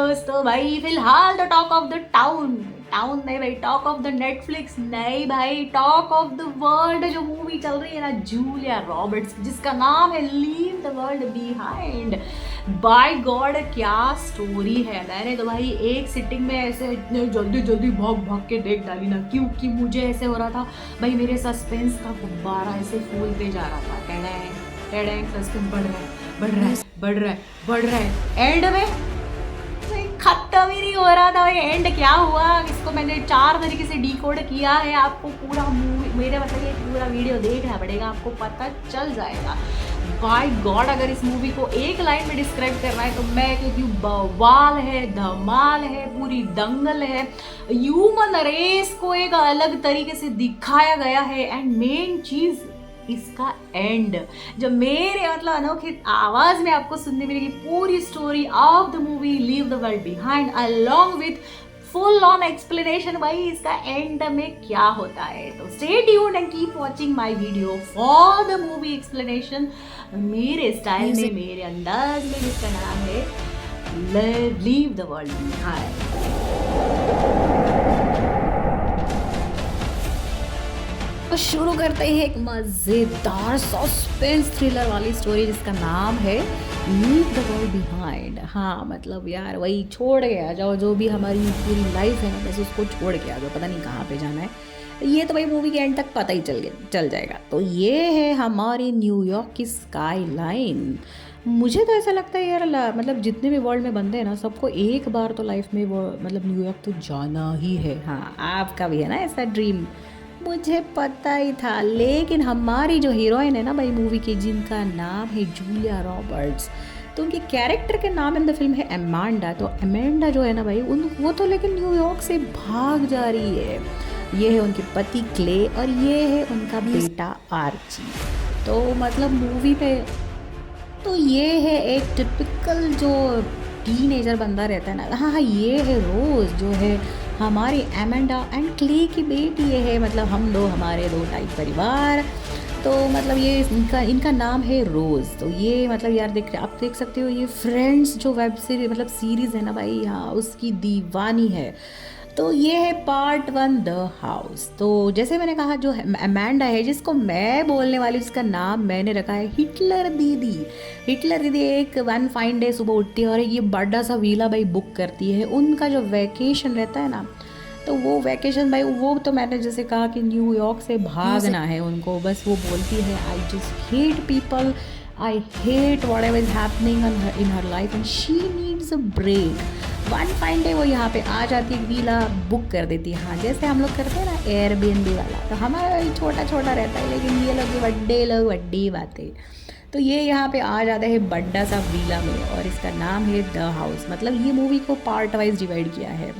दोस्तों भाई फिलहाल तो talk of the town town नहीं भाई, टॉक ऑफ द नेटफ्लिक्स नहीं भाई, टॉक ऑफ द वर्ल्ड जो मूवी चल रही है ना जूलिया रॉबर्ट्स, जिसका नाम है leave the world behind. By God क्या स्टोरी है। मैंने तो भाई एक सिटिंग में ऐसे इतने जल्दी जल्दी भाग भाग के देख डाली ना, क्योंकि मुझे ऐसे हो रहा था भाई, मेरे सस्पेंस का गुब्बारा ऐसे फूलते जा रहा था। टेढ़े सस्पेंस बढ़ रहा है बढ़ रहा है बढ़ रहा है बढ़ रहा है, एंड में खत्म ही नहीं हो रहा था भाई। एंड क्या हुआ इसको मैंने 4 तरीके से डिकोड किया है। आपको पूरा मूवी मेरे मतलब ये पूरा वीडियो देखना पड़ेगा, आपको पता चल जाएगा। बाय गॉड अगर इस मूवी को एक लाइन में डिस्क्राइब करना है तो मैं कहती हूँ बवाल है, धमाल है, पूरी दंगल है। ह्यूमन रेस को एक अलग तरीके से दिखाया गया है। एंड मेन चीज इसका एंड जो मेरे मतलब अनोखी आवाज में आपको सुनने मिलेगी, पूरी story of the movie leave the world behind along with full on explanation भाई इसका एंड में क्या होता है। तो stay tuned and keep watching my video for the movie explanation मेरे स्टाइल में, मेरे अंदाज में, जिसका नाम है लीव द वर्ल्ड बिहाइंड। तो शुरू करते हैं एक मज़ेदार सस्पेंस थ्रिलर वाली स्टोरी जिसका नाम है लीव द वर्ल्ड बिहाइंड। हाँ मतलब यार वही छोड़ के आ जाओ, जो भी हमारी पूरी लाइफ है ना बस उसको छोड़ के आ जाओ, पता नहीं कहाँ पे जाना है ये तो भाई मूवी के एंड तक पता ही चल जाएगा। तो ये है हमारी न्यूयॉर्क की स्काई लाइन। मुझे तो ऐसा लगता है यार मतलब जितने भी वर्ल्ड में बंदे हैं ना सबको एक बार तो लाइफ में वो मतलब न्यूयॉर्क तो जाना ही है। हाँ आपका भी है ना ऐसा ड्रीम, मुझे पता ही था। लेकिन हमारी जो हीरोइन है ना भाई मूवी की, जिनका नाम है जूलिया रॉबर्ट्स, तो उनके कैरेक्टर के नाम इन द फिल्म है एमांडा। तो एमांडा जो है ना भाई वो तो लेकिन न्यूयॉर्क से भाग जा रही है। ये है उनके पति क्ले और ये है उनका बेटा आर्ची। तो मतलब मूवी पे तो ये है एक टिपिकल जो टीनेजर बंदा रहता है ना। हाँ ये है रोज़ जो है हमारी एमेंडा एंड क्ले की बेटी है। मतलब हम दो हमारे दो टाइप परिवार। तो मतलब ये इनका नाम है रोज़। तो ये मतलब यार आप देख सकते हो ये फ्रेंड्स जो वेब सीरीज मतलब सीरीज़ है ना भाई, हाँ उसकी दीवानी है। तो ये है पार्ट 1 द हाउस। तो जैसे मैंने कहा जो अमेंडा है जिसको मैं बोलने वाली, जिसका नाम मैंने रखा है हिटलर दीदी। हिटलर दीदी एक वन फाइन डे सुबह उठती है और ये बड़ा सा वीला भाई बुक करती है। उनका जो वैकेशन रहता है ना, तो वो वैकेशन भाई वो तो मैंने जैसे कहा कि न्यूयॉर्क से भागना है उनको। बस वो बोलती है I just hate people, I hate whatever is happening in her life and she needs a break. One fine day वो यहाँ पे आ जाती है, वीला बुक कर देती है। हाँ जैसे हम लोग करते हैं ना एयरबीएनबी वाला, तो हमारा छोटा छोटा रहता है, लेकिन ये लोग बड्डे बातें। तो ये यहाँ पे आ जाता है बड्डा सा वीला में और इसका नाम है द हाउस। मतलब ये मूवी को पार्ट वाइज डिवाइड किया है।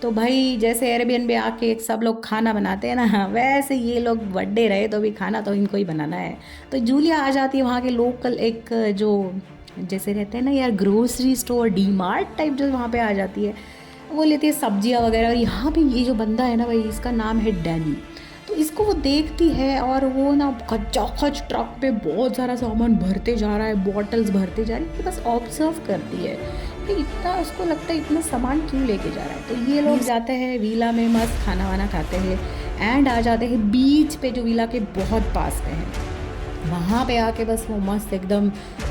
तो भाई जैसे एयरबीएनबी आके सब लोग खाना बनाते हैं ना, वैसे ये लोग बर्थडे रहे तो भी खाना तो इनको ही बनाना है। तो जूलिया आ जाती है वहाँ के लोकल एक जो जैसे रहते हैं ना यार grocery store D mart type, जो वहाँ पे आ जाती है। वो लेती है सब्जियाँ वगैरह। और यहाँ पे ये जो बंदा है ना भाई इसका नाम है डैनी। तो इसको वो देखती है और वो ना खचाखच ट्रक पे बहुत सारा सामान भरते जा रहा है, बॉटल्स भरते जा रही है, बस ऑब्जर्व करती है कि इतना उसको लगता है इतना सामान क्यों लेके जा रहा है। तो ये लोग जाते हैं वीला में, मस्त खाना वाना खाते हैं एंड आ जाते हैं बीच पे जो वीला के बहुत पास में है। वहाँ पे आके बस वो मस्त एकदम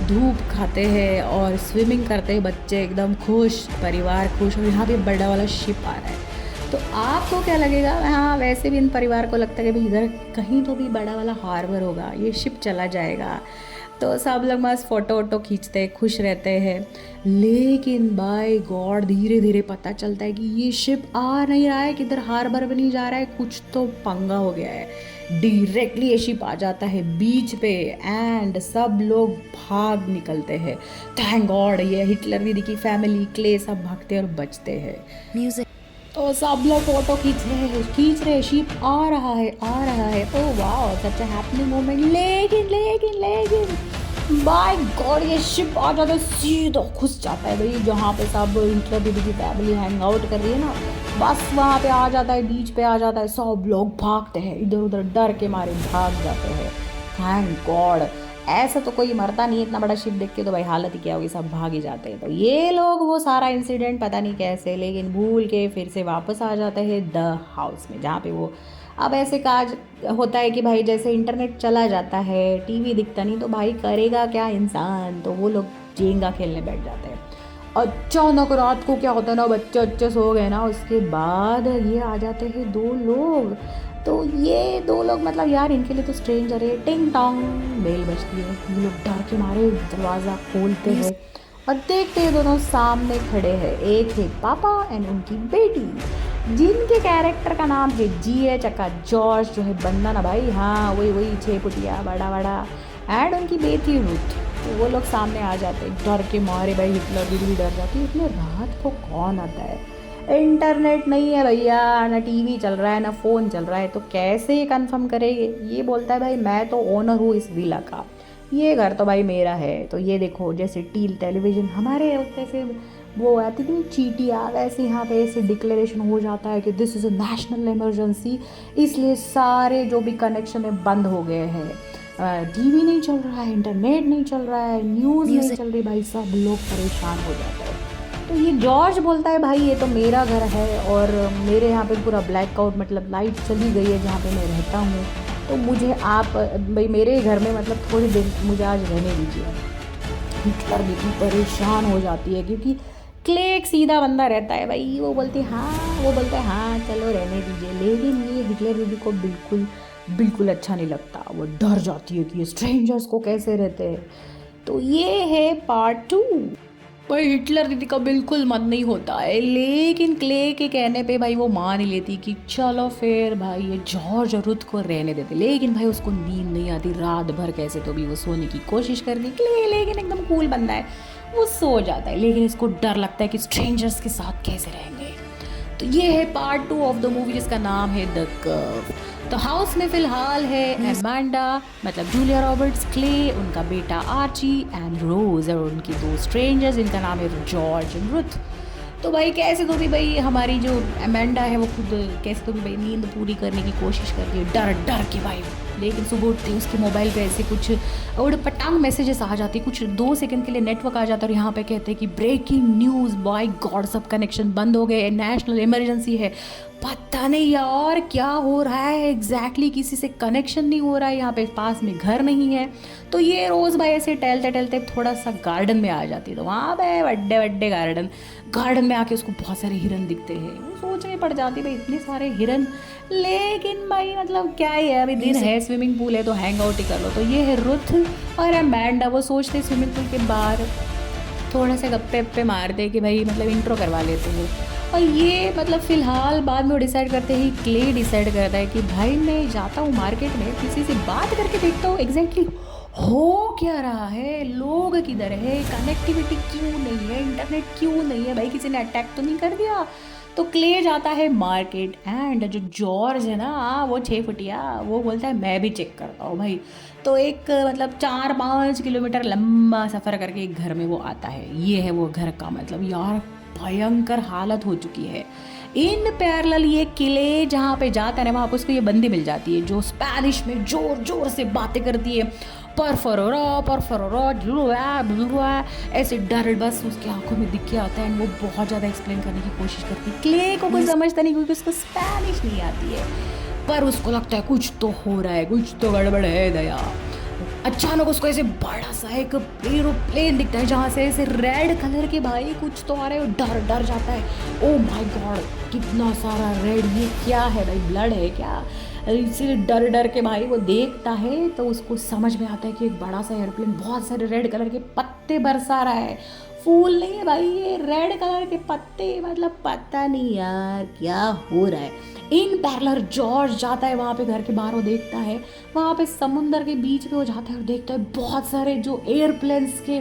धूप खाते हैं और स्विमिंग करते हैं, बच्चे एकदम खुश, परिवार खुश। और यहाँ पे बड़ा वाला शिप आ रहा है। तो आपको क्या लगेगा? हाँ वैसे भी इन परिवार को लगता है कि भाई इधर कहीं तो भी बड़ा वाला हार्बर होगा, ये शिप चला जाएगा। तो सब लोग मस्त फ़ोटो वोटो खींचते हैं, खुश रहते हैं। लेकिन बाय गॉड धीरे धीरे पता चलता है कि ये शिप आ नहीं रहा है, किधर हार्बर भी नहीं जा रहा है, कुछ तो पंगा हो गया है। डायरेक्टली ये शिप आ जाता है बीच पे एंड सब लोग भाग निकलते हैं। थैंक गॉड ये हिटलर दीदी की फैमिली क्ले सब भागते हैं और बचते हैं। म्यूजिक तो सब लोग फोटो खींच रहे हैं, शिप आ रहा है। ओ वाह सच अ हैपनिंग मोमेंट। लेकिन बाय गॉड ये शिप आ जाता है, सीधा घुस जाता है भाई जहाँ पे सब हिटलर दीदी की फैमिली हैंग आउट कर रही है ना, बस वहाँ पे आ जाता है, बीच पे आ जाता है। सब लोग भागते हैं इधर उधर, डर के मारे भाग जाते हैं। थैंक गॉड ऐसा तो कोई मरता नहीं है, इतना बड़ा शिप देख के तो भाई हालत ही क्या होगी, सब भाग ही जाते हैं। तो ये लोग वो सारा इंसिडेंट पता नहीं कैसे लेकिन भूल के फिर से वापस आ जाते हैं द हाउस में, जहाँ पे वो अब ऐसे काज होता है कि भाई जैसे इंटरनेट चला जाता है, टीवी दिखता नहीं, तो भाई करेगा क्या इंसान, तो वो लोग जेंगा खेलने बैठ जाते हैं। अचानक रात को क्या होता है ना, बच्चे अच्छे सो गए ना, उसके बाद ये आ जाते हैं दो लोग। तो ये दो लोग मतलब यार इनके लिए तो स्ट्रेंजर है। टिंग टोंग बेल बजती है, ये लोग डर के मारे दरवाज़ा खोलते हैं और देखते हैं दोनों सामने खड़े हैं, एक है पापा एंड उनकी बेटी, जिनके कैरेक्टर का नाम है जी चक्का जॉर्ज, जो है बंदा ना भाई, हाँ वही वही 6 फुटिया बड़ा बड़ा, एंड उनकी बेटी रुथ। तो वो लोग सामने आ जाते हैं डर के मारे, भाई हिटलर दीदी भी डर जाती है, इतने रात को कौन आता है, इंटरनेट नहीं है भैया, ना टीवी चल रहा है ना फ़ोन चल रहा है, तो कैसे ये कंफर्म करेंगे। ये बोलता है भाई मैं तो ओनर हूँ इस विला का, ये घर तो भाई मेरा है। तो ये देखो जैसे टेलीविज़न हमारे जैसे वो आती थी चीटियाँ, वैसे यहाँ पे ऐसे डिक्लेरेशन हो जाता है कि this is a national emergency, इसलिए सारे जो भी कनेक्शन है बंद हो गए हैं, टीवी नहीं चल रहा है, इंटरनेट नहीं चल रहा है, न्यूज़ नहीं चल रही, भाई सब लोग परेशान हो जाते हैं। तो ये जॉर्ज बोलता है भाई ये तो मेरा घर है और मेरे यहाँ पे पूरा ब्लैकआउट मतलब लाइट चली गई है जहाँ पे मैं रहता हूँ, तो मुझे आप भाई मेरे घर में मतलब थोड़ी देर मुझे आज रहने दीजिए। हिटलर भी परेशान हो जाती है क्योंकि क्ले एक सीधा बंदा रहता है भाई, वो बोलते हैं हाँ, वो बोलता है हाँ चलो रहने दीजिए, लेकिन ये हिटलर दीदी को बिल्कुल बिल्कुल अच्छा नहीं लगता, वो डर जाती है कि ये स्ट्रेंजर्स को कैसे रहते हैं। तो ये है पार्ट 2। भाई हिटलर दीदी का बिल्कुल मन नहीं होता है, लेकिन क्ले के कहने पे भाई वो मान ही लेती कि चलो फिर भाई ये जॉर्ज और रुथ को रहने देते, लेकिन भाई उसको नींद नहीं आती, रात भर कैसे तो भी वो सोने की कोशिश करती क्ले, लेकिन एकदम कूल बंदा है, वो सो जाता है, लेकिन इसको डर लगता है कि स्ट्रेंजर्स के साथ कैसे रहेंगे। तो ये है पार्ट 2 ऑफ द मूवी जिसका नाम है द कर्व। तो हाउस में फिलहाल है एमांडा मतलब जूलिया रॉबर्ट्स, क्ले, उनका बेटा आर्ची एंड रोज, और उनकी दो स्ट्रेंजर्स जिनका नाम है जॉर्ज एंड रुथ। तो भाई कैसे तो भी भाई हमारी जो एमांडा है वो खुद कैसे तो भी भाई नींद पूरी करने की कोशिश करती है डर डर के भाई, लेकिन सुबह उठते ही उसके मोबाइल पे ऐसे कुछ उड़ पटांग मैसेजेस आ जाती, कुछ 2 सेकंड के लिए नेटवर्क आ जाता है और यहाँ पे कहते हैं कि ब्रेकिंग न्यूज़, बाय गॉड सब कनेक्शन बंद हो गए, नेशनल इमरजेंसी है। पता नहीं यार क्या हो रहा है एग्जैक्टली, किसी से कनेक्शन नहीं हो रहा है, यहाँ पे पास में घर नहीं है। तो ये रोज़ भाई ऐसे टहलते टहलते थोड़ा सा गार्डन में आ जाती है, तो वहाँ पे बड्डे बड्डे गार्डन में आके उसको बहुत सारे हिरन दिखते हैं, वो सोच में पड़ जाती भाई इतने सारे हिरन, लेकिन भाई मतलब क्या ही है, अभी दिन है, स्विमिंग पूल है तो हैंग आउट ही कर लो। तो ये है रुथ और एमांडा, वो सोचते स्विमिंग पूल के बाहर थोड़ा सा गप्पे वप्पे मारते कि भाई मतलब इंट्रो करवा लेते हैं। और ये मतलब फ़िलहाल बाद में वो डिसाइड करते हैं, क्ले डिसाइड करता है कि भाई मैं जाता हूँ मार्केट में, किसी से बात करके देखता हूँ एग्जैक्टली हो क्या रहा है, लोग किधर है, कनेक्टिविटी क्यों नहीं है, इंटरनेट क्यों नहीं है, भाई किसी ने अटैक तो नहीं कर दिया। तो क्ले जाता है मार्केट एंड जो जॉर्ज है ना वो 6 फुटिया, वो बोलता है मैं भी चेक करता हूँ भाई। तो एक मतलब 4-5 किलोमीटर लंबा सफ़र करके एक घर में वो आता है, ये है वो घर का मतलब यार भयंकर हालत हो चुकी है। इन पैरेलल ये किले जहाँ पे जाता है ना वहाँ पर उसको ये बंदी मिल जाती है जो स्पेनिश में जोर जोर से बातें करती है, पर फरोरा ऐसे डर बस उसकी आंखों में दिख के आता है, वो बहुत ज़्यादा एक्सप्लेन करने की कोशिश करती है। क्ले को कुछ समझता नहीं क्योंकि उसको स्पेनिश नहीं आती है, पर उसको लगता है कुछ तो हो रहा है, कुछ तो गड़बड़ है दया। अचानक उसको ऐसे बड़ा सा एक एरोप्लेन दिखता है जहाँ से ऐसे रेड कलर के भाई कुछ तो आ रहे हैं, डर डर जाता है, ओ माय गॉड कितना सारा रेड, ये क्या है भाई, ब्लड है क्या। इसीलिए डर डर के भाई वो देखता है तो उसको समझ में आता है कि एक बड़ा सा एयरप्लेन बहुत सारे रेड कलर के पत्ते बरसा रहा है, फूल नहीं है भाई, ये रेड कलर के पत्ते, मतलब पता नहीं यार क्या हो रहा है। इन पैरेलल जॉर्ज जाता है वहाँ पे घर के बाहर, वो देखता है वहाँ पे समुंदर के बीच पे वो जाता है और देखता है बहुत सारे जो एयरप्लेन्स के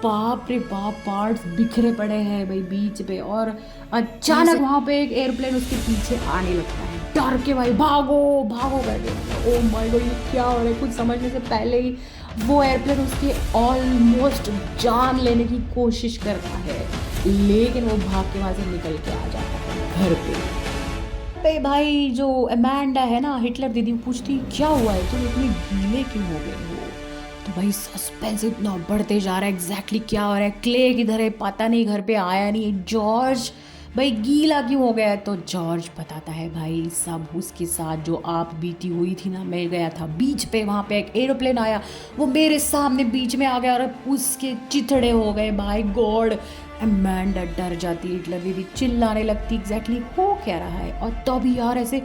बाप रे बाप पार्ट्स बिखरे पड़े हैं भाई बीच पे, और अचानक वहाँ पे एक एयरप्लेन उसके पीछे आने लगता है, डर के भाई भागो भागो करके, ओ माय गॉड ये क्या हो रहा है, कुछ समझने से पहले ही वो एयरप्लेन उसके ऑलमोस्ट जान लेने की कोशिश करता है, लेकिन वो भाग के वहाँ से निकल के आ जाता है घर पे भाई। जो एमांडा है ना हिटलर दीदी पूछती क्या हुआ है, तुम इतने गीले क्यों हो गए हो, तो भाई सस्पेंस इतना बढ़ते जा रहा है, एग्जैक्टली क्या हो रहा है, क्ले किधर है पता नहीं, घर पे आया नहीं जॉर्ज, भाई गीला क्यों हो गया है। तो जॉर्ज बताता है भाई सब उसके साथ जो आप बीती हुई थी ना, मैं गया था बीच पे, वहाँ पे एक एरोप्लेन आया, वो मेरे सामने बीच में आ गया और उसके चिथड़े हो गए। भाई गॉड, अमेंडा डर जाती है, हिटलर दीदी चिल्लाने लगती एग्जैक्टली हो क्या रहा है। और तभी यार ऐसे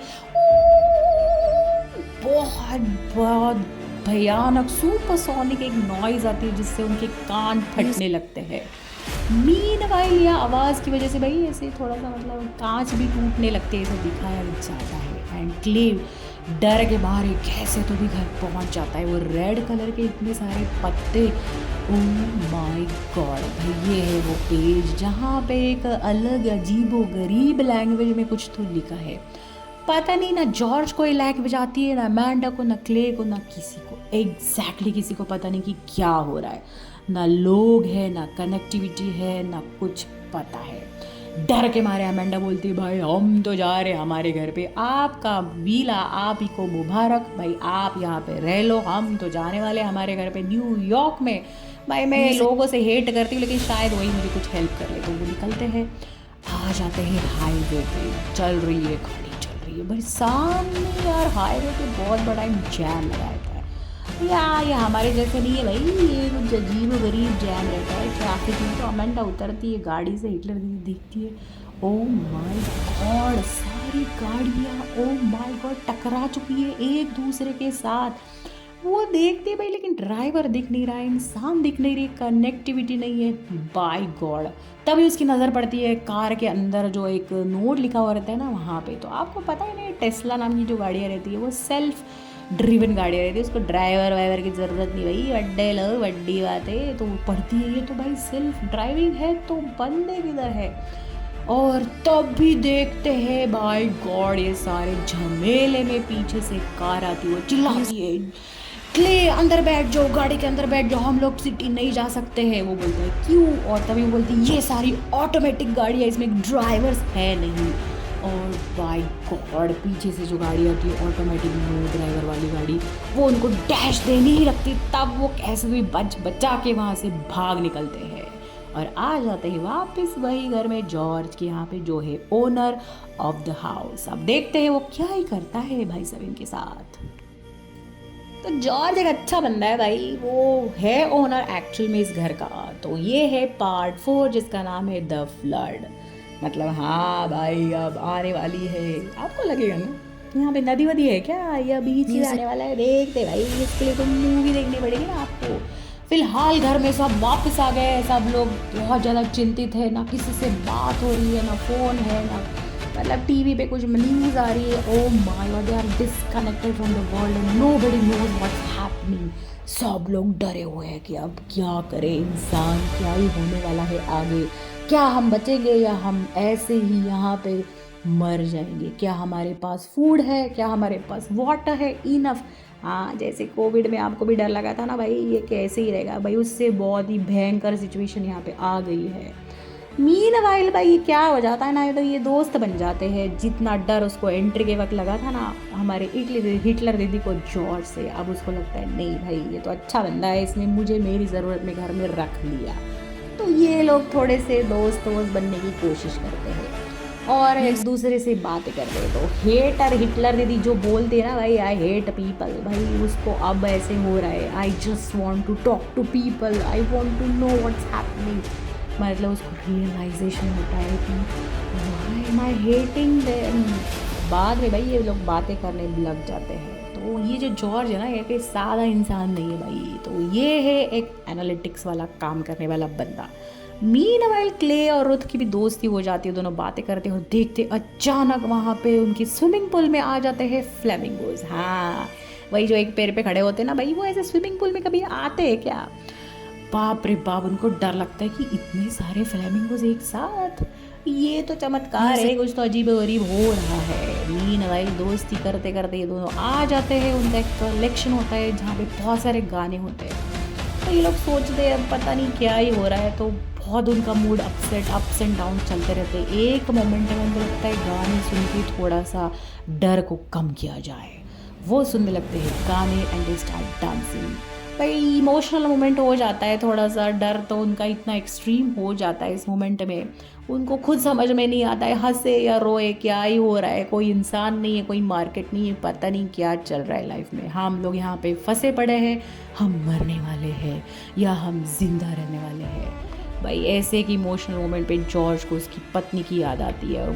बहुत बहुत भयानक सुपरसोनिक एक नॉइज आती है जिससे उनके कान फटने लगते हैं। मीनवाइल या आवाज़ की वजह से भाई ऐसे थोड़ा सा मतलब कांच भी टूटने लगते हैं, ऐसा दिखाया जाता है। एंड क्लेव डर के मारे कैसे तो भी घर पहुंच जाता है। वो रेड कलर के इतने सारे पत्ते, ओ माय गॉड भाई, ये है वो पेज जहाँ पे एक अलग अजीबो गरीब लैंग्वेज में कुछ तो लिखा है। पता नहीं ना जॉर्ज को ये लैंग्वेज आती है, ना अमेंडा को, ना क्ले को, ना किसी को, एग्जैक्टली किसी को पता नहीं कि क्या हो रहा है। ना लोग है, ना कनेक्टिविटी है, ना कुछ पता है। डर के मारे अमेंडा बोलती है भाई हम तो जा रहे हैं हमारे घर पे, आपका वीला आप ही को मुबारक, भाई आप यहाँ पे रह लो, हम तो जाने वाले हमारे घर पे न्यूयॉर्क में। भाई मैं लोगों से हेट करती हूँ लेकिन शायद वही मुझे कुछ हेल्प कर ले। तो वो निकलते हैं, आ जाते हैं हाईवे पे, चल रही है गाड़ी, चल रही है भाई सामने यार हाईवे पे बहुत बड़ा एक जैम लगा रहता है। ये हमारे जैसे नहीं है भाई, ये कुछ अजीब गरीब जैम रहता है ट्रैफिक में। तो अमेंडा उतरती है गाड़ी से, हिटलर दीदी देखती है, ओ माय गॉड सारी गाड़ियाँ ओ माय गॉड टकरा चुकी है एक दूसरे के साथ। वो देखते हैं भाई लेकिन ड्राइवर दिख नहीं रहा है, इंसान दिख नहीं रही, कनेक्टिविटी नहीं है। बाय गॉड, तभी उसकी नज़र पड़ती है कार के अंदर जो एक नोट लिखा हुआ रहता है ना वहाँ पे। तो आपको पता है ना टेस्ला नाम की जो गाड़ियाँ रहती है वो सेल्फ ड्रिवन गाड़ियाँ रहती है, उसको ड्राइवर वाइवर की ज़रूरत नहीं भाई, अड्डे लो वड्डी बात है। तो वो पढ़ती है ये तो भाई सेल्फ ड्राइविंग है, तो बंदे किधर है। और तब भी देखते हैं बाय गॉड ये सारे झमेले में पीछे से कार आती है, वो चिल्लाती है क्ले अंदर बैठ जाओ, गाड़ी के अंदर बैठ जाओ, हम लोग सिटी नहीं जा सकते हैं। वो बोलता है क्यों, और तभी वो बोलती है ये सारी ऑटोमेटिक गाड़ी है, इसमें ड्राइवर्स है नहीं। और बाय गॉड पीछे से जो गाड़ी आती है ऑटोमेटिक नो ड्राइवर वाली गाड़ी, वो उनको डैश देनी ही लगती, तब वो कैसे भी बचा के वहाँ से भाग निकलते हैं और आ जाते हैं वापस वही घर में जॉर्ज के यहाँ पे जो है ओनर ऑफ द हाउस। अब देखते हैं वो क्या ही करता है भाई सब इनके साथ। तो जॉर्ज एक अच्छा बंदा है भाई, वो है ओनर एक्चुअल में इस घर का। तो ये है पार्ट 4 जिसका नाम है द फ्लड। मतलब हाँ भाई अब आने वाली है, आपको लगेगा ना यहाँ पे नदी वदी है क्या, या बीच ही आने वाला है। देखते भाई इसके लिए तो मूवी देखनी पड़ेगी ना आपको। फिलहाल घर में सब वापस आ गए, सब लोग बहुत ज़्यादा चिंतित है, ना किसी से बात हो रही है, ना फ़ोन है, ना मतलब टीवी पे कुछ न्यूज़ आ रही है। Oh my God they are disconnected from the world and nobody knows what's happening. सब लोग डरे हुए हैं कि अब क्या करे इंसान, क्या ही होने वाला है आगे, क्या हम बचेंगे या हम ऐसे ही यहाँ पे मर जाएंगे, क्या हमारे पास फूड है, क्या हमारे पास वाटर है इनफ। हाँ जैसे कोविड में आपको भी डर लगा था ना भाई, ये कैसे ही रहेगा भाई, उससे बहुत ही भयंकर सिचुएशन यहाँ पे आ गई है। मीनवाइल भाई क्या हो जाता है ना, तो ये दोस्त बन जाते हैं। जितना डर उसको एंट्री के वक्त लगा था ना हमारे हिटलर दीदी को जॉर्ज से, अब उसको लगता है नहीं भाई ये तो अच्छा बंदा है, इसने मुझे मेरी ज़रूरत में घर में रख लिया। तो ये लोग थोड़े से दोस्त बनने की कोशिश करते हैं और एक दूसरे से बातें करते हैं। तो हेटर हिटलर दीदी जो बोलते हैं ना भाई आई हेट पीपल, भाई उसको अब ऐसे हो रहा है I just want to talk to people, I want to know what's happening. मतलब उसको रियलाइजेशन होता है कि why am I hating them. बाद में भाई ये लोग बातें करने लग जाते हैं। तो ये जो जॉर्ज है ना ये कोई सादा इंसान नहीं है भाई, तो ये है एक एनालिटिक्स वाला काम करने वाला बंदा। मीनवाइल क्ले और रुथ की भी दोस्ती हो जाती है, दोनों बातें करते हो देखते अचानक वहाँ पे उनकी स्विमिंग पूल में आ जाते हैं फ्लेमिंगोज। हाँ वही जो एक पैर पे खड़े होते हैं ना भाई, वो ऐसे स्विमिंग पूल में कभी आते हैं क्या। बाप रे बाप उनको डर लगता है कि इतने सारे फ्लेमिंगोज एक साथ, ये तो चमत्कार है, कुछ तो अजीब गरीब हो रहा है। मीनवाइल दोस्ती करते करते ये दोनों आ जाते हैं, उनका एक कलेक्शन होता है जहाँ पे बहुत सारे गाने होते हैं। तो ये लोग सोचते हैं अब पता नहीं क्या ही हो रहा है, तो बहुत उनका मूड अप्स एंड डाउन चलते रहते हैं। एक मोमेंट में उनको लगता है गाने सुन के थोड़ा सा डर को कम किया जाए, वो सुनने लगते हैं गाने एंड दे स्टार्ट डांसिंग। भाई इमोशनल मोमेंट हो जाता है थोड़ा सा, डर तो उनका इतना एक्सट्रीम हो जाता है इस मोमेंट में, उनको खुद समझ में नहीं आता है हंसे या रोए, क्या ही हो रहा है, कोई इंसान नहीं है, कोई मार्केट नहीं है, पता नहीं क्या चल रहा है लाइफ में, हम लोग यहाँ पे फंसे पड़े हैं, हम मरने वाले हैं या हम जिंदा रहने वाले हैं। भाई ऐसे एक इमोशनल मोमेंट पे जॉर्ज को उसकी पत्नी की याद आती है और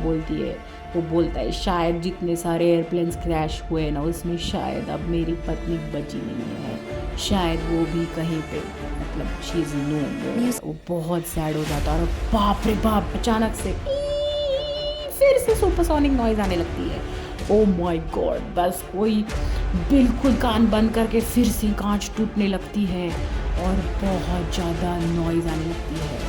वो बोलता है शायद जितने सारे एयरप्लेन्स क्रैश हुए ना उसमें शायद अब मेरी पत्नी बची नहीं है, शायद वो भी कहीं पे, मतलब शी इज़ नो मोर। वो बहुत सैड हो जाता है और बाप रे बाप अचानक से फिर से सुपरसोनिक नॉइज़ आने लगती है। ओ माय गॉड, बस कोई बिल्कुल कान बंद करके फिर से कांच टूटने लगती है और बहुत ज़्यादा नॉइज़ आने लगती है।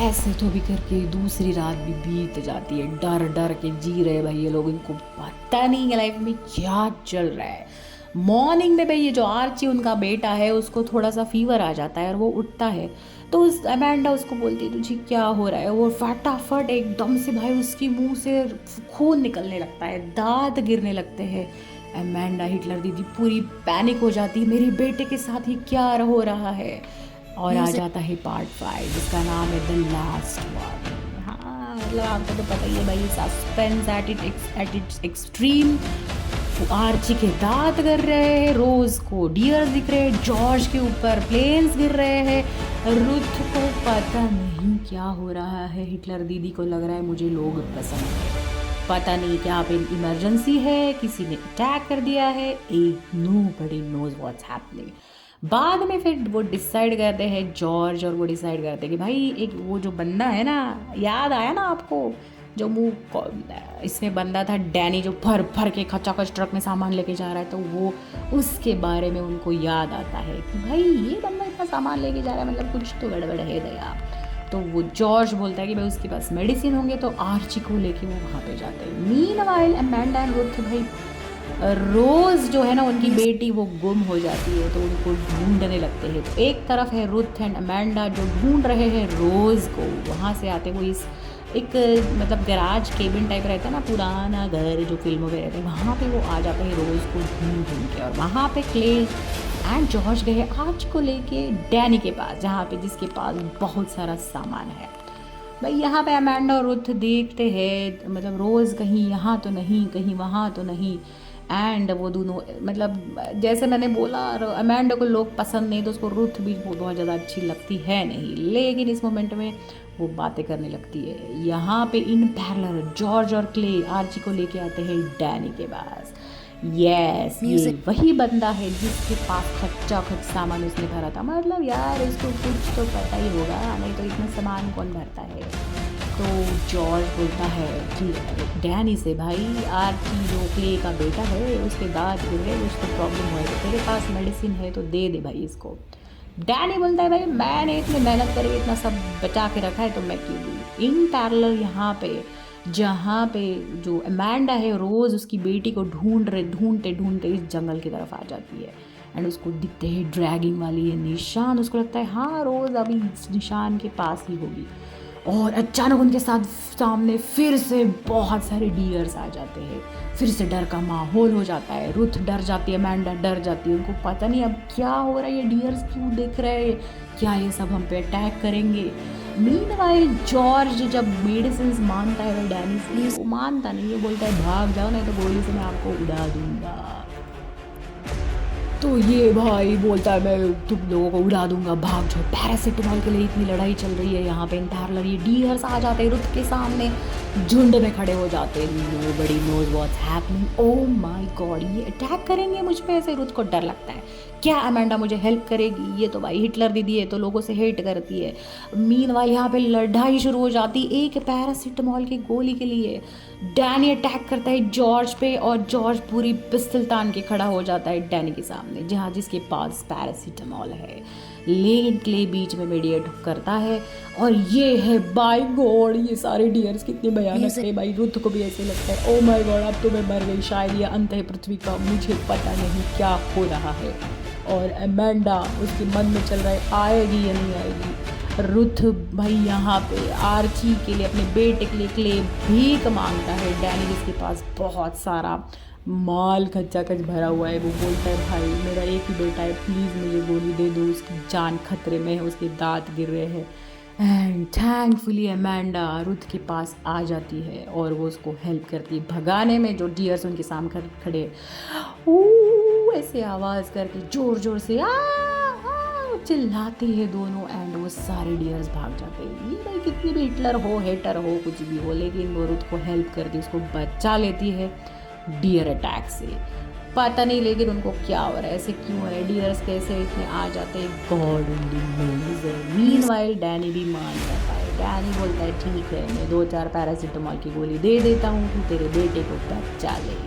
ऐसे तो भी करके दूसरी रात भी बीत जाती है, डर डर के जी रहे भाई ये लोग, इनको पता नहीं है लाइफ में क्या चल रहा है। मॉर्निंग में भाई ये जो आर्ची उनका बेटा है उसको थोड़ा सा फीवर आ जाता है और वो उठता है, तो उस अमेंडा उसको बोलती है तुझे क्या हो रहा है, वो फटाफट एकदम से भाई उसकी मुंह से खून निकलने लगता है, दांत गिरने लगते हैं। अमेंडा हिटलर दीदी पूरी पैनिक हो जाती है, मेरे बेटे के साथ ही क्या हो रहा है। और आ जाता है पार्ट 5 जिसका नाम है द लास्ट वन। हाँ मतलब आपको तो पता ही है भाई, suspense at its extreme. Archie के दांत गिर रहे हैं, रोज को डियर्स दिख रहे हैं, जॉर्ज के ऊपर प्लेन्स गिर रहे हैं, रुथ को पता नहीं क्या हो रहा है, हिटलर दीदी को लग रहा है मुझे लोग पसंद है, पता नहीं क्या पे इमरजेंसी है, किसी ने अटैक कर दिया है, नोबडी नोज व्हाट्स हैपनिंग। बाद में फिर वो डिसाइड करते हैं जॉर्ज, और वो डिसाइड करते हैं कि भाई एक वो जो बंदा है ना, याद आया ना आपको जो मुँह इसमें बंदा था डैनी जो भर भर के खचाखच ट्रक में सामान लेके जा रहा है, तो वो उसके बारे में उनको याद आता है कि भाई ये बंदा इतना सामान लेके जा रहा है, मतलब कुछ तो गड़बड़ है दया। तो वो जॉर्ज बोलता है कि भाई उसके पास मेडिसिन होंगे, तो आर्ची को लेके वो वहाँ पे जाते हैं। मीनवाइल अमेंडा एंड रुथ भाई, रोज़ जो है ना उनकी बेटी वो गुम हो जाती है, तो उनको ढूंढने लगते हैं। तो एक तरफ है रुथ एंड अमेंडा जो ढूंढ रहे हैं रोज़ को, वहाँ से आते वो इस एक मतलब गैराज केबिन टाइप रहता है ना, पुराना घर जो फिल्मों में रहता है, वहाँ पे वो आ जाते हैं रोज़ को ढूंढ ढूंढ के। और वहाँ पे क्ले एंड जॉर्ज गए आर्च को लेके डैनी के पास, जहाँ पे जिसके पास बहुत सारा सामान है। भाई यहाँ पे अमेंडा और रुथ देखते हैं, मतलब रोज़ कहीं यहाँ तो नहीं, कहीं वहाँ तो नहीं, एंड वो दोनों मतलब जैसे मैंने बोला अमेंडा को लोग पसंद नहीं, तो उसको रुथ भी बहुत ज़्यादा अच्छी लगती है नहीं, लेकिन इस मोमेंट में वो बातें करने लगती है। यहाँ पे इन पैरेलल जॉर्ज और क्ले आर्ची को लेके आते हैं डैनी के पास। यस ये वही बंदा है जिसके पास खच्चा खच सामान उसने भरा था, मतलब यार इसको कुछ तो पता ही होगा, नहीं तो इतना सामान कौन भरता है। तो जॉर्ज बोलता है कि डैनी से भाई आर्ची जो क्ले का बेटा है उसके दांत गिर गए, उसको प्रॉब्लम है, तो तेरे पास मेडिसिन है तो दे दे भाई इसको। डैनी बोलता है भाई मैंने इतनी मेहनत करके इतना सब बचा के रखा है तो मैं क्यों दूँ। इन पैरेलल यहाँ पे जहाँ पे जो अमेंडा है रोज़ उसकी बेटी को ढूंढते ढूंढते इस जंगल की तरफ आ जाती है, एंड उसको दिखते हैं ड्रैगिंग वाली ये निशान, उसको लगता है हाँ रोज़ अभी इस निशान के पास ही होगी, और अचानक उनके साथ सामने फिर से बहुत सारे डियर्स आ जाते हैं, फिर से डर का माहौल हो जाता है, रुथ डर जाती है, अमेंडा डर जाती है, उनको पता नहीं अब क्या हो रहा है, ये डियर्स क्यों दिख रहे हैं, क्या ये सब हम पे अटैक करेंगे। मीनवाइल जॉर्ज जब मेडिसिन मांगता है डैनी से, वो मानता नहीं है, बोलता है भाग जाओ नहीं तो गोली से मैं आपको उड़ा दूंगा। तो ये भाई बोलता है मैं तुम लोगों को उड़ा दूंगा, भाग जाओ। पैरासिटामॉल के लिए इतनी लड़ाई चल रही है यहाँ पे, इन पैरेलल ये डियर्स आ जाते हैं रुथ के सामने, झुंड में खड़े हो जाते हैं, nobody knows what's happening. Oh my God ये अटैक करेंगे मुझ पे, ऐसे रुथ को डर लगता है, क्या अमेंडा मुझे हेल्प करेगी, ये तो भाई हिटलर दीदी है तो लोगों से हेट करती है। मीनवाइल यहाँ पे लड़ाई शुरू हो जाती एक पैरासिटामॉल की गोली के लिए। डैनी अटैक करता है जॉर्ज पे, और जॉर्ज पूरी पिस्तल तान के खड़ा हो जाता है डैनी के सामने, जहाँ जिसके पास पैरासिटामॉल है, लेकिन क्ले बीच में मीडिएट करता है। और ये है बाय गॉड ये सारे डियर्स कितने भयानक है भाई, रुथ को भी ऐसे लगता है ओ माय गॉड अब तो मैं मर गई, शायद ये अंत है पृथ्वी का, मुझे पता नहीं क्या हो रहा है। और अमेंडा उसके मन में चल रहा है आएगी या नहीं आएगी। रुथ भाई यहाँ पे आर्ची के लिए अपने बेटे के लिए क्ले भीख मांगता है डैनी जिसके पास बहुत सारा माल खच्चा खच भरा हुआ है। वो बोलता है भाई मेरा एक ही बेटा है, प्लीज़ मुझे गोली दे दो, उसकी जान खतरे में है, उसके दांत गिर रहे हैं। एंड थैंकफुली अमेंडा रुथ के पास आ जाती है और वो उसको हेल्प करती है भगाने में। जो डियर्स उनके सामने खड़े ऐसे आवाज़ करके ज़ोर ज़ोर से चिल्लाते हैं दोनों, एंड वो सारे डियर्स भाग जाते हैं। ये भाई कितनी भी हिटलर हो, हेटर हो, कुछ भी हो, लेकिन वो रुथ को हेल्प करती है, उसको बचा लेती है डियर अटैक से। पता नहीं लेकिन उनको क्या हो रहा है, ऐसे क्यों हो रहा है, डियर्स कैसे इतने आ जाते हैं, God only knows. Meanwhile Danny भी मान जाता है। डैनी बोलता है ठीक है, मैं 2-4 पैरासीटामोल की गोली दे देता हूँ, तू तेरे बेटे को बचा ले।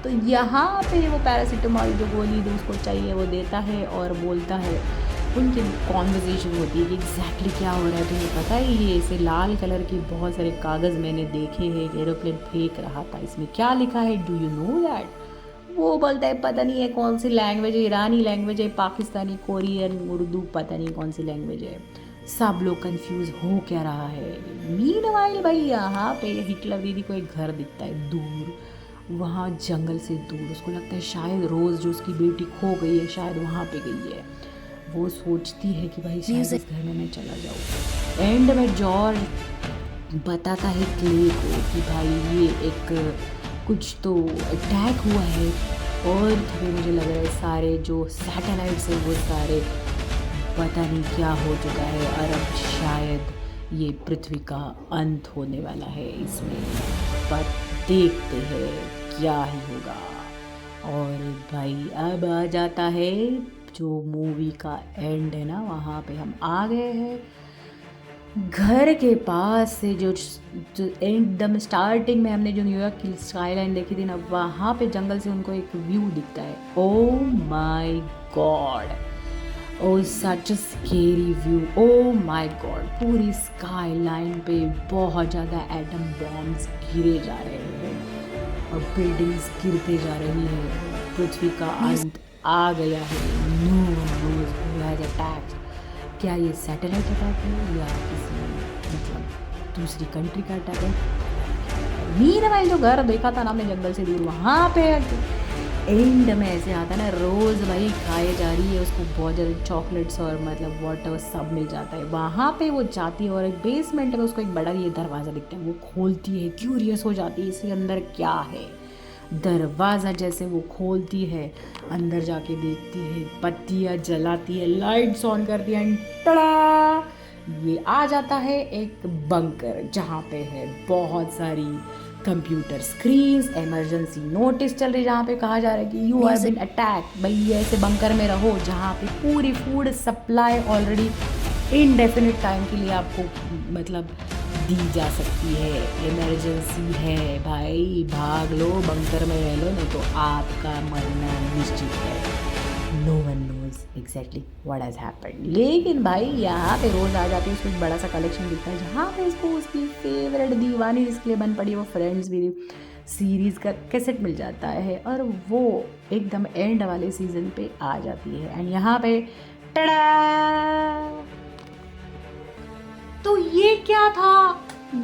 तो यहाँ पे वो पैरासीटामोल जो गोली जो उसको चाहिए वो देता है और बोलता है, उनकी कॉन्वर्जेशन होती है कि एग्जैक्टली क्या हो रहा है। तुम्हें पता है ये ऐसे लाल कलर के बहुत सारे कागज़ मैंने देखे हैं, एक एरोप्लेन फेंक रहा था, इसमें क्या लिखा है, डू यू नो दैट। वो बोलता है पता नहीं है कौन सी लैंग्वेज है, ईरानी लैंग्वेज है, पाकिस्तानी, कोरियन, उर्दू, पता नहीं कौन सी लैंग्वेज है। सब लोग कंफ्यूज हो क्या रहा है। मीनवाइल भाई यहाँ पे हिटलर दीदी को एक घर दिखता है दूर, वहाँ जंगल से दूर। उसको लगता है शायद रोज़ जो उसकी बेटी खो गई है शायद वहाँ पे गई है। वो सोचती है कि भाई शायद इस घर में मैं चला जाऊँ। एंड में जॉर्ज बताता है क्ले को कि भाई ये एक कुछ तो अटैक हुआ है और थोड़े मुझे लग रहा है सारे जो सैटेलाइट्स हैं वो सारे पता नहीं क्या हो चुका है और अब शायद ये पृथ्वी का अंत होने वाला है इसमें, पर देखते हैं क्या ही होगा। और भाई अब आ जाता है जो मूवी का एंड है ना, वहाँ पे हम आ गए हैं। घर के पास से जो एकदम स्टार्टिंग में हमने जो न्यूयॉर्क की स्काईलाइन देखी थी ना, वहाँ पे जंगल से उनको एक व्यू दिखता है। Oh my God, oh such a scary view, oh my God. पूरी स्काईलाइन पे बहुत ज़्यादा एटम बॉम्ब्स गिरे जा रहे हैं और बिल्डिंग्स गिरते जा रही हैं। पृथ्वी का अंत आ गया है। No one knows who has attacked. क्या ये सैटेलाइट अटैक है या किसी मतलब दूसरी कंट्री का अटैक है। मीनवाइल जो घर देखा था ना हमने जंगल से दूर, वहाँ पे एंड में ऐसे आता है ना, रोज़ भाई खाए जा रही है, उसको बहुत ज़्यादा चॉकलेट्स और मतलब वाटर सब मिल जाता है। वहाँ पे वो जाती है और एक बेसमेंट में उसको एक बड़ा ये दरवाज़ा दिखता है, वो खोलती है, क्यूरियस हो जाती है इसके अंदर क्या है। दरवाज़ा जैसे वो खोलती है, अंदर जाके देखती है, बत्तियाँ जलाती है, लाइट्स ऑन करती है, एंड टड़ा, ये आ जाता है एक बंकर जहाँ पे है बहुत सारी कंप्यूटर स्क्रीन्स, इमरजेंसी नोटिस चल रही है जहाँ पे कहा जा रहा है कि यू आर बीन अटैक। भाई ऐसे बंकर में रहो जहाँ पे पूरी food supply already indefinite time के लिए आपको मतलब दी जा सकती है। इमरजेंसी है भाई, भाग लो, बंकर में रह लो, नहीं तो आपका मरना निश्चित है। No one knows exactly what has happened. लेकिन भाई यहाँ पे रोज़ आ जाती है, उसको एक बड़ा सा कलेक्शन दिखता है जहाँ पे उसको उसकी फेवरेट दीवानी जिसके लिए बन पड़ी वो फ्रेंड्स भी सीरीज़ का कैसेट मिल जाता है और वो एकदम एंड वाले सीज़न पे आ जाती है। एंड यहाँ पे टड़ा, तो ये क्या था,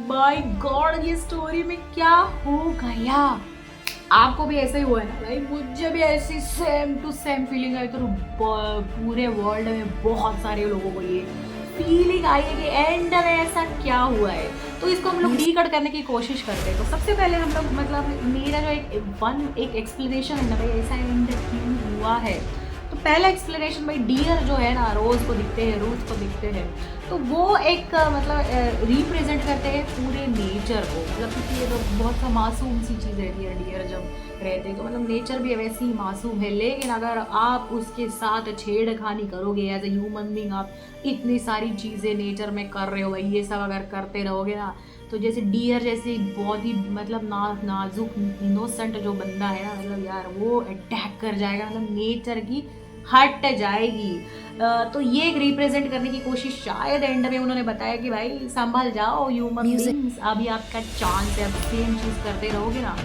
बाय गॉड ये स्टोरी में क्या हो गया। आपको भी ऐसा ही हुआ है ना भाई, मुझे भी ऐसी सेम टू सेम फीलिंग आई। तो पूरे वर्ल्ड में बहुत सारे लोगों को ये फीलिंग आई है कि एंड में ऐसा क्या हुआ है। तो इसको हम लोग डीकोड करने की कोशिश करते हैं। तो सबसे पहले हम लोग मतलब मेरा जो एक एक्सप्लेनेशन है ना भाई, ऐसा एंड क्यों हुआ है। तो पहला एक्सप्लेनेशन भाई, डियर जो है ना रोज़ को दिखते हैं, रूथ को दिखते हैं, तो वो एक मतलब रिप्रेजेंट करते हैं पूरे नेचर को। मतलब क्योंकि ये तो बहुत सा मासूम सी चीज़ रहती है, डियर जब रहते हैं तो मतलब नेचर भी वैसी ही मासूम है। लेकिन अगर आप उसके साथ छेड़खानी करोगे एज ए ह्यूमन बींग, आप इतनी सारी चीज़ें नेचर में कर रहे हो भाई, ये सब अगर करते रहोगे ना, तो जैसे डियर जैसे बहुत ही मतलब नाजुक इनोसेंट जो बंदा है ना, मतलब यार वो अटैक कर जाएगा, मतलब नेचर की हट जाएगी। तो ये एक रिप्रेजेंट करने की कोशिश शायद एंड में उन्होंने बताया कि भाई संभल जाओ ह्यूमन बीइंग्स, अभी आपका चांस है, अब सेम चीज़ करते रहोगे ना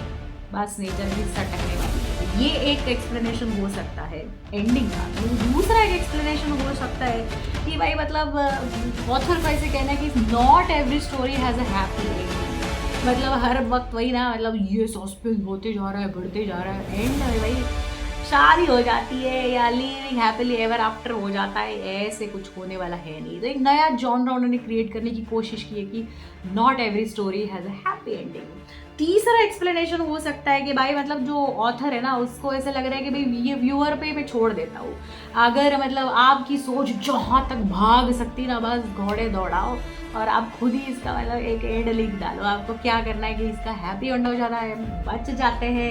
बस नेचर भी सटकने वाली है। ये एक एक्सप्लेनेशन हो सकता है एंडिंग का। दूसरा एक एक्सप्लेनेशन हो सकता है कि भाई मतलब ऑथर का ऐसे कहना है कि not every story has a happy ending. मतलब हर वक्त वही ना, मतलब ये सस्पेंस होते जा रहा है, बढ़ते जा रहा है, एंड में भाई शादी हो जाती है या लिविंग हैप्पीली एवर आफ्टर हो जाता है, ऐसे कुछ होने वाला है नहीं। तो एक नया जॉनर उन्होंने क्रिएट करने की कोशिश की है कि not every story has a happy ending. तीसरा एक्सप्लेनेशन हो सकता है कि भाई मतलब जो ऑथर है ना, उसको ऐसे लग रहा है कि भाई ये व्यूअर पे मैं छोड़ देता हूँ, अगर मतलब आपकी सोच जहाँ तक भाग सकती ना, बस घोड़े दौड़ाओ और आप खुद ही इसका मतलब एक एंड लिख डालो। आपको क्या करना है कि इसका हैप्पी एंड हो जाता है, बच जाते हैं,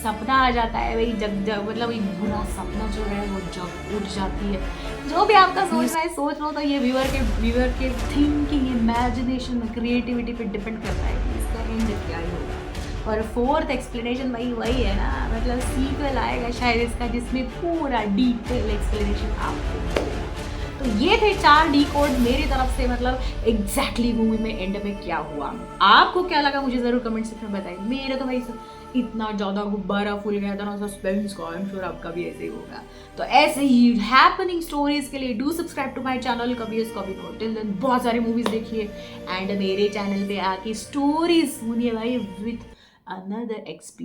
सपना आ जाता है भाई, जग जग मतलब एक बुरा सपना जो है वो जग उठ जाती है। जो भी आपका सोचना है सोच लो, तो ये व्यूअर के थिंकिंग, इमेजिनेशन, क्रिएटिविटी पे डिपेंड करता है कि इसका एंड क्या ही होगा। और फोर्थ एक्सप्लेनेशन भाई वही है ना, मतलब सीक्वल आएगा शायद इसका, जिसमें पूरा डिटेल एक्सप्लेनेशन आपको मिलेगा। तो ये थे 4 डी कोड मेरी तरफ से, मतलब एग्जैक्टली मूवी में एंड में क्या हुआ। आपको क्या लगा मुझे ज़रूर कमेंट सेक्शन में बताइए। मेरे तो भाई इतना ज़्यादा गुब्बारा फूल गया था ना सस्पेंस का, आई एम श्योर आपका भी ऐसे ही होगा। तो ऐसे ही हैपनिंग स्टोरीज के लिए do subscribe to my channel कभी इस कभी नो। टिल देन बहुत सारी मूवीज़ देखिए एंड मेरे चैनल पे आके स्टोरीज सुनिए भाई विथ अनदर एक्सपीरियंस।